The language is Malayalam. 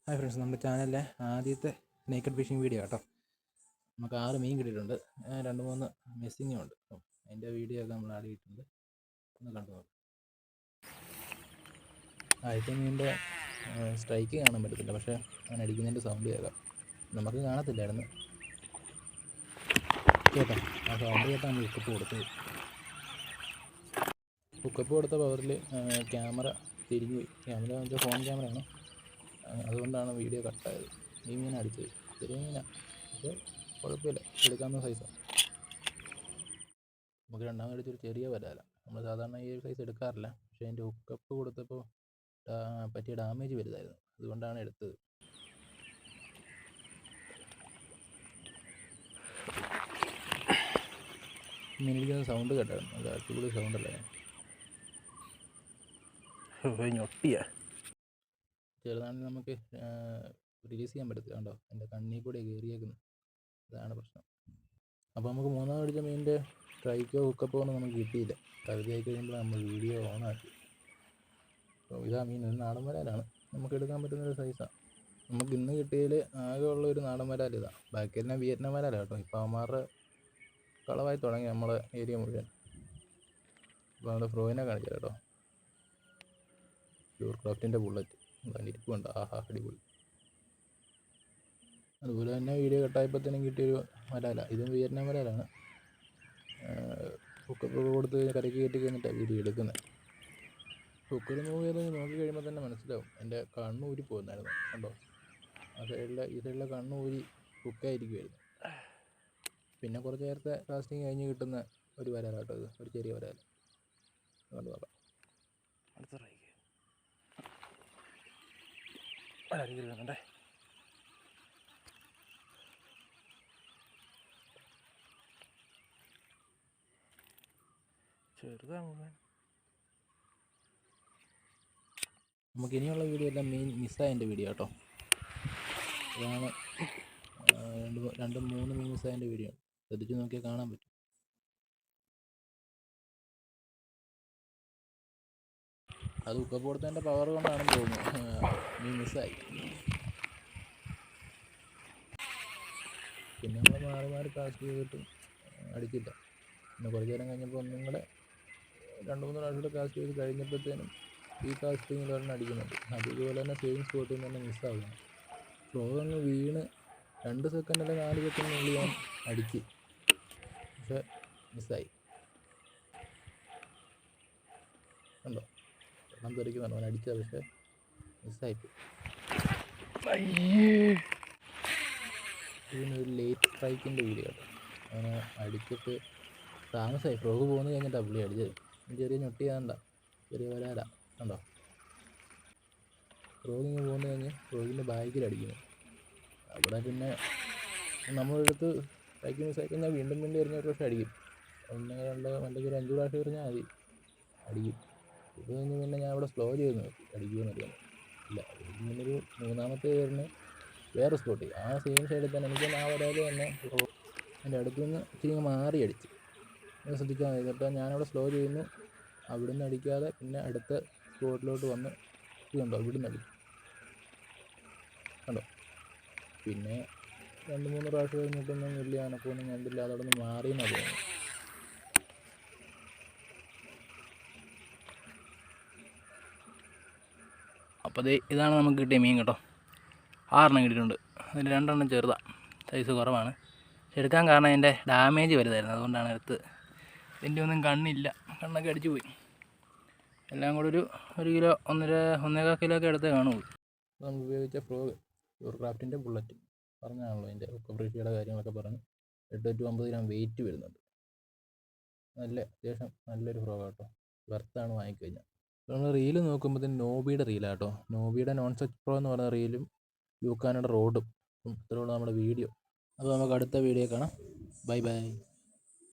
ഹായ് ഫ്രണ്ട്സ്, നമ്മുടെ ചാനലിലെ ആദ്യത്തെ നേക്കഡ് ഫിഷിംഗ് വീഡിയോ കേട്ടോ. നമുക്ക് 6 മീൻ കിട്ടിയിട്ടുണ്ട്, 2-3 മിസ്സിങ്ങും ഉണ്ട്. അപ്പം അതിൻ്റെ വീഡിയോ ഒക്കെ നമ്മൾ ആഡ് ചെയ്തിട്ടുണ്ട്, ഒന്ന് കണ്ടു നോക്കാം. ആദ്യത്തെ മീനിൻ്റെ സ്ട്രൈക്ക് കാണാൻ പറ്റത്തില്ല, പക്ഷേ ഞാൻ അടിക്കുന്നതിൻ്റെ സൗണ്ട് കേൾക്കാം. നമുക്ക് കാണത്തില്ലായിരുന്നു കേട്ടോ. ആ സൗണ്ട് കേട്ടാൽ നമ്മൾ ഹുക്കപ്പ് കൊടുത്തത്. ഹുക്കപ്പ് കൊടുത്ത പവറിൽ ക്യാമറ തിരിഞ്ഞു പോയി. ക്യാമറ എന്ന് വെച്ചാൽ ഫോൺ ക്യാമറയാണ്, അതുകൊണ്ടാണ് വീഡിയോ കട്ടായത്. ഈ മീൻ അടിച്ചത് ചെറിയ മീനാണ്, പക്ഷേ കുഴപ്പമില്ല, എടുക്കാവുന്ന സൈസാണ്. നമുക്ക് രണ്ടാമത് അടിച്ചൊരു ചെറിയ വരാല. നമ്മൾ സാധാരണ ഈ സൈസ് എടുക്കാറില്ല, പക്ഷേ അതിൻ്റെ ഹുക്കപ്പ് കൊടുത്തപ്പോൾ പറ്റിയ ഡാമേജ് വലുതായിരുന്നു, അതുകൊണ്ടാണ് എടുത്തത്. മീനടിക്കുന്ന സൗണ്ട് കേട്ടായിരുന്നു, നല്ല അടിപൊളി സൗണ്ടല്ലേ. ഞൊട്ടിയ ചെറുതാണെങ്കിൽ നമുക്ക് റിലീസ് ചെയ്യാൻ പറ്റത്തില്ല. കണ്ടോ, എൻ്റെ കണ്ണിൽ കൂടെ കയറിയേക്കുന്നു, അതാണ് പ്രശ്നം. അപ്പോൾ നമുക്ക് മൂന്നാമത് അടിച്ച മീനിൻ്റെ സ്ട്രൈക്കോ ഹുക്കപ്പോ ഒന്നും നമുക്ക് കിട്ടിയില്ല. പകുതിയായി കഴിയുമ്പോൾ നമ്മൾ വീഡിയോ ഓണാക്കി. അപ്പോൾ ഇതാ മീൻ, ഒരു നാടൻ വരാലാണ്, നമുക്ക് എടുക്കാൻ പറ്റുന്നൊരു സൈസാണ്. നമുക്ക് ഇന്ന് കിട്ടിയതിൽ ആകെ ഉള്ള ഒരു നാടൻ വരാൽ ഇതാണ്. ബാക്കിയെല്ലാം വിയറ്റ്നാം വരാലാണ് കേട്ടോ. ഇപ്പോൾ അവന്മാരുടെ കളവായി തുടങ്ങി നമ്മളെ ഏരിയ മുഴുവൻ. അപ്പോൾ നമ്മുടെ ഫ്രോയിനെ കാണിക്കാം കേട്ടോ. പ്യൂർ ക്രാഫ്റ്റിൻ്റെ ബുള്ളറ്റ് ഇരിപ്പുണ്ട്, ആഹാ അടിപൊളി. അതുപോലെ തന്നെ വീഡിയോ കട്ടായപ്പോഴത്തേനും കിട്ടിയൊരു വരാല, ഇതും വിയറ്റ്നാം വരാലാണ്. ഹുക്കൊക്കെ കൊടുത്ത് കരയ്ക്ക് കയറ്റി കഴിഞ്ഞിട്ടാണ് വീഡിയോ എടുക്കുന്നത്. ഹുക്ക് റിമൂവ് ചെയ്ത് നോക്കി കഴിയുമ്പോൾ തന്നെ മനസ്സിലാവും, എൻ്റെ കണ്ണ് ഊരി പോകുന്നായിരുന്നു. കണ്ടോ, ഈ സൈഡിലെ കണ്ണ് ഊരി ഹുക്കായിരിക്കുമായിരുന്നു. പിന്നെ കുറച്ച് നേരത്തെ കാസ്റ്റിങ് കഴിഞ്ഞ് കിട്ടുന്ന ഒരു വരാലാട്ടോ ഇത്, ഒരു ചെറിയ വരാല. കണ്ടു നോക്കാം. അടുത്ത റൈക്ക് വരുന്നുണ്ടേ. ചെറുതാണ്. നമുക്ക് ഇനിയുള്ള വീഡിയോ എല്ലാം മീൻ മിസ്സായതിൻ്റെ വീഡിയോ കേട്ടോ. ഇതാണ് 2-3 മീൻ മിസ്സായതിൻ്റെ വീഡിയോ. ശ്രദ്ധിച്ച് നോക്കിയാൽ കാണാൻ പറ്റും. അത് ഹുക്കപ്പ് കൊടുത്തതിൻ്റെ പവർ കൊണ്ടാണെന്ന് തോന്നുന്നു മീൻ മിസ്സായി. പിന്നെ നമ്മൾ മാറി കാസ്റ്റ് ചെയ്തിട്ട് അടിച്ചില്ല. പിന്നെ കുറച്ച് നേരം കഴിഞ്ഞപ്പോൾ ഒന്നും കൂടെ 2-3 പ്രാവശ്യം കാസ്റ്റ് ചെയ്ത് കഴിഞ്ഞപ്പോഴത്തേനും ഈ കാസ്റ്റിങ്ങിൽ ഒരെണ്ണം അടിക്കുന്നുണ്ട്. അതുപോലെ തന്നെ സെയിം സ്പോട്ടിൽ നിന്ന് തന്നെ മിസ്സാകുന്നു. ഫ്ലോ അങ്ങ് വീണ് 2 സെക്കൻഡ് അല്ലെങ്കിൽ 4 സെക്കൻഡിനുള്ളിൽ ഞാൻ അടിച്ച്, പക്ഷെ മിസ്സായി. കണ്ടോ, വെള്ളം തെറിക്കുന്നുണ്ടോ, അവൻ അടിച്ചത്, പക്ഷെ മിസ്സായിപ്പോയി. ഇതിനൊരു ലേറ്റ് സ്ട്രൈക്കിൻ്റെ വീഡിയോ കേട്ടോ. അവനെ അടിച്ചിട്ട് താമസമായി. ഫ്രോഗ് പോകുന്ന കഴിഞ്ഞിട്ടാണ് പുള്ളി അടിച്ചത്. ചെറിയ ഞൊട്ടിയാണ്ട, ചെറിയ വരാല. കണ്ടോ, ഫ്രോഗിങ് പോകുന്ന കഴിഞ്ഞ് ഫ്രോഗിൻ്റെ ബാഗിലടിക്കുന്നു. അവിടെ പിന്നെ നമ്മളെടുത്ത് സ്ട്രൈക്ക് മിസ്സായി കഴിഞ്ഞാൽ വീണ്ടും എറിഞ്ഞ ഒരു പ്രാവശ്യം അടിക്കും. 1-2 അല്ലെങ്കിൽ 5 പ്രാവശ്യം എറിഞ്ഞാൽ മതി, അടിക്കും. ഇത് കഴിഞ്ഞ് പിന്നെ ഞാൻ അവിടെ സ്ലോ ചെയ്ത് നോക്കി അടിക്കുമെന്നറിയാൻ. ഇല്ല, ഇങ്ങനൊരു 3-ാമത്തെ എയറിന് വേറെ സ്പോട്ട്, ആ സെയിം സൈഡിൽ തന്നെ എനിക്ക് ആ വരാതെ തന്നെ എൻ്റെ അടുത്ത് നിന്ന് ഇച്ചിരി മാറി അടിച്ച്. ശ്രദ്ധിച്ചാൽ മതി കേട്ടോ. ഞാനവിടെ സ്ലോ ചെയ്യുന്നു, അവിടെ നിന്ന് അടിക്കാതെ പിന്നെ അടുത്ത സ്പോട്ടിലോട്ട് വന്ന് ഇതുണ്ടോ, ഇവിടെ നിന്ന് അടിക്കും. കണ്ടോ, പിന്നെ 2-3 പ്രാവശ്യം കഴിഞ്ഞിട്ടൊന്നും വലിയ അനക്കൊന്നും കണ്ടില്ല, അതവിടെ നിന്ന് മാറിയെന്നാണ് തോന്നുന്നു. അപ്പോൾ ഇതാണ് നമുക്ക് കിട്ടിയ മീൻ കേട്ടോ. 6 കിട്ടിയിട്ടുണ്ട്. അതിൽ 2 ചെറുതാണ്, സൈസ് കുറവാണ്. പക്ഷെ എടുക്കാൻ കാരണം അതിൻ്റെ ഡാമേജ് വരുതായിരുന്നു, അതുകൊണ്ടാണ് എടുത്ത്. ഇതിൻ്റെ ഒന്നും കണ്ണില്ല, കണ്ണൊക്കെ അടിച്ചു പോയി. എല്ലാം കൂടെ ഒരു കിലോ 1.5 കിലോ ഒക്കെ എടുത്തേ കാണുള്ളൂ. നമ്മൾ ഉപയോഗിച്ച ഫ്രോഗ് പ്യൂർ ക്രാഫ്റ്റിൻ്റെ ബുള്ളറ്റ് പറഞ്ഞാണല്ലോ, അതിൻ്റെ ഹുക്കപ്പ് കാര്യങ്ങളൊക്കെ പറഞ്ഞ് 8-9 ഗ്രാം വെയിറ്റ് വരുന്നുണ്ട്. അത്യാവശ്യം നല്ലൊരു ഫ്രോഗ് കേട്ടോ, വെർത്താണ് വാങ്ങിക്കഴിഞ്ഞാൽ. നമ്മൾ റീല് നോക്കുമ്പോഴത്തേന് നോബിയുടെ റീലാട്ടോ. നോബിയുടെ നോൺ സ്ട്രെച്ച് പ്രോ എന്ന് പറയുന്ന റീലും യൂക്കാനയുടെ റോഡും ഇത്രയുള്ള നമ്മുടെ വീഡിയോ. അപ്പോൾ നമുക്ക് അടുത്ത വീഡിയോ കാണാം. Bye bye.